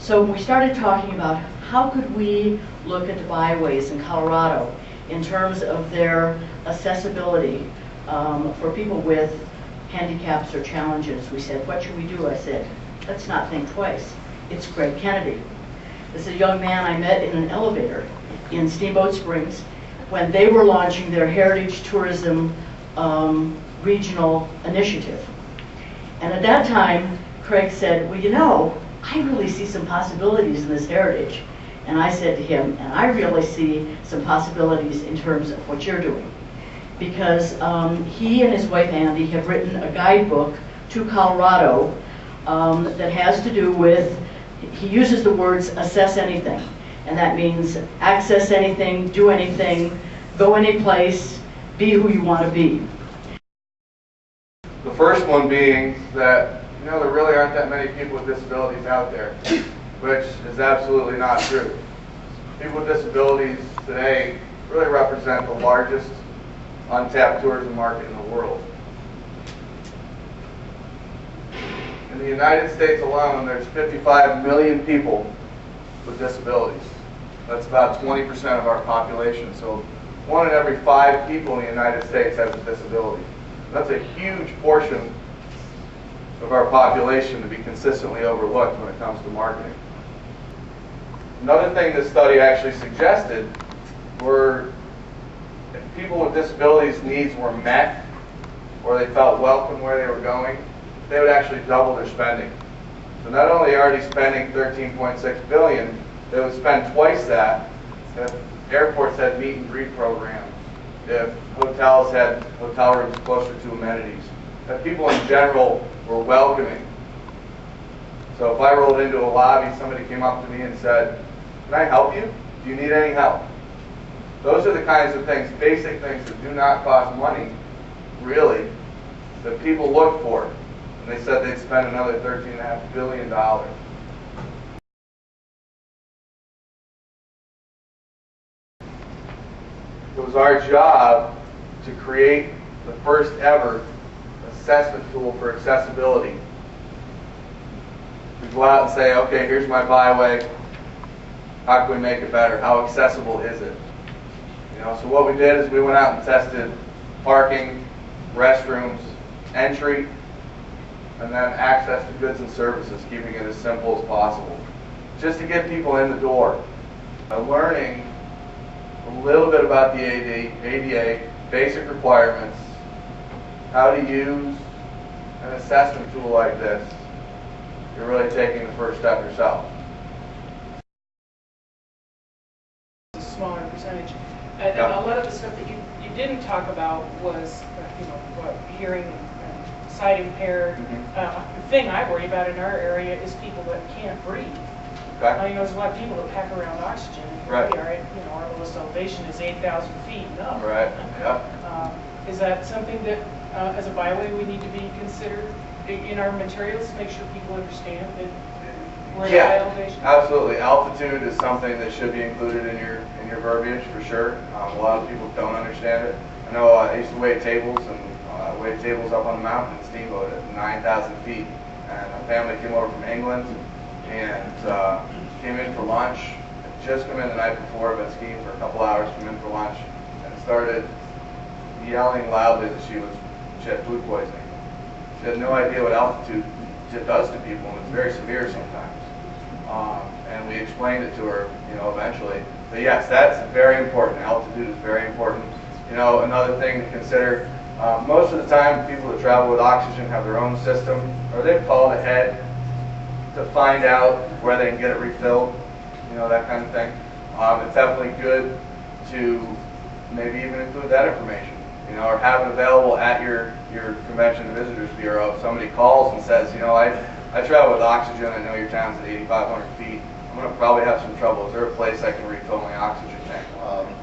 So we started talking about how could we look at the byways in Colorado in terms of their accessibility for people with handicaps or challenges. We said, what should we do? I said, let's not think twice. It's Greg Kennedy. This is a young man I met in an elevator in Steamboat Springs when they were launching their Heritage Tourism regional initiative. And at that time, Craig said, well, you know, I really see some possibilities in this heritage. And I said to him, and I really see some possibilities in terms of what you're doing. Because he and his wife Andy have written a guidebook to Colorado that has to do with, he uses the words assess anything. And that means access anything, do anything, go any place, be who you want to be. The first one being that, you know, there really aren't that many people with disabilities out there, which is absolutely not true. People with disabilities today really represent the largest untapped tourism market in the world. In the United States alone, there's 55 million people with disabilities. That's about 20% of our population. So 1 in every 5 people in the United States has a disability. That's a huge portion of our population to be consistently overlooked when it comes to marketing. Another thing this study actually suggested were if people with disabilities needs were met or they felt welcome where they were going, they would actually double their spending. So not only are they spending $13.6 billion, they would spend twice that if airports had meet and greet programs, if hotels had hotel rooms closer to amenities, if people in general were welcoming. So if I rolled into a lobby, somebody came up to me and said, can I help you? Do you need any help? Those are the kinds of things, basic things that do not cost money, really, that people look for. And they said they'd spend another $13.5 billion. It was our job to create the first ever assessment tool for accessibility. We go out and say, okay, here's my byway. How can we make it better? How accessible is it? You know, so what we did is we went out and tested parking, restrooms, entry, and then access to goods and services, keeping it as simple as possible, just to get people in the door. Learning a little bit about the ADA, basic requirements, how to use an assessment tool like this. You're really taking the first step yourself. It's a smaller percentage. And a lot of the stuff that you didn't talk about was, you know, hearing and sight impaired. The thing I worry about in our area is people that can't breathe. Okay. You know, there's a lot of people that pack around oxygen. Right. We are at, you know, our lowest elevation is 8,000 feet and up. Right. Yeah. Is that something that, as a byway, we need to be considered in our materials to make sure people understand that we're at high elevation? Absolutely. Altitude is something that should be included in your verbiage for sure. A lot of people don't understand it. I know I used to wait tables and wait tables up on the mountain in Steamboat at 9,000 feet, and a family came over from England and came in for lunch. Had just come in the night before, been skiing for a couple hours, came in for lunch, and started yelling loudly that she had food poisoning. She had no idea what altitude does to people, and it's very severe sometimes. And we explained it to her, you know, eventually. But yes, that's very important. Altitude is very important. You know, another thing to consider, most of the time people that travel with oxygen have their own system, or they've called ahead to find out where they can get it refilled, you know, that kind of thing. It's definitely good to maybe even include that information, you know, or have it available at your Convention and Visitors Bureau. If somebody calls and says, you know, I travel with oxygen, I know your town's at 8,500 feet, I'm going to probably have some trouble. Is there a place I can refill my oxygen tank?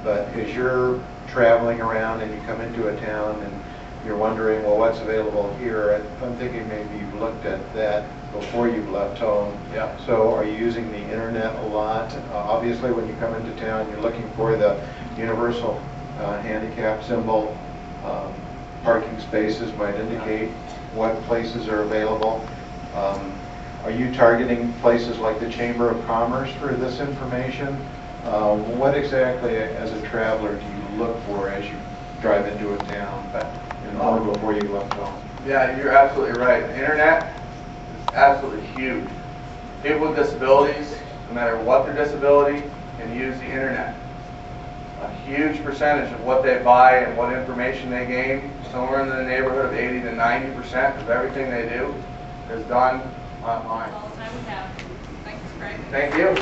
But as you're traveling around and you come into a town and you're wondering, well, what's available here? I'm thinking maybe you've looked at that before you've left home. Yeah. So are you using the internet a lot? Obviously, when you come into town, you're looking for the universal handicap symbol. Parking spaces might indicate what places are available. Are you targeting places like the Chamber of Commerce for this information? What exactly, as a traveler, do you look for as you drive into a town or before you left home? Yeah, you're absolutely right. The internet is absolutely huge. People with disabilities, no matter what their disability, can use the internet. A huge percentage of what they buy and what information they gain, somewhere in the neighborhood of 80 to 90% of everything they do is done online. All the time we have. Thanks, Craig. Thank you.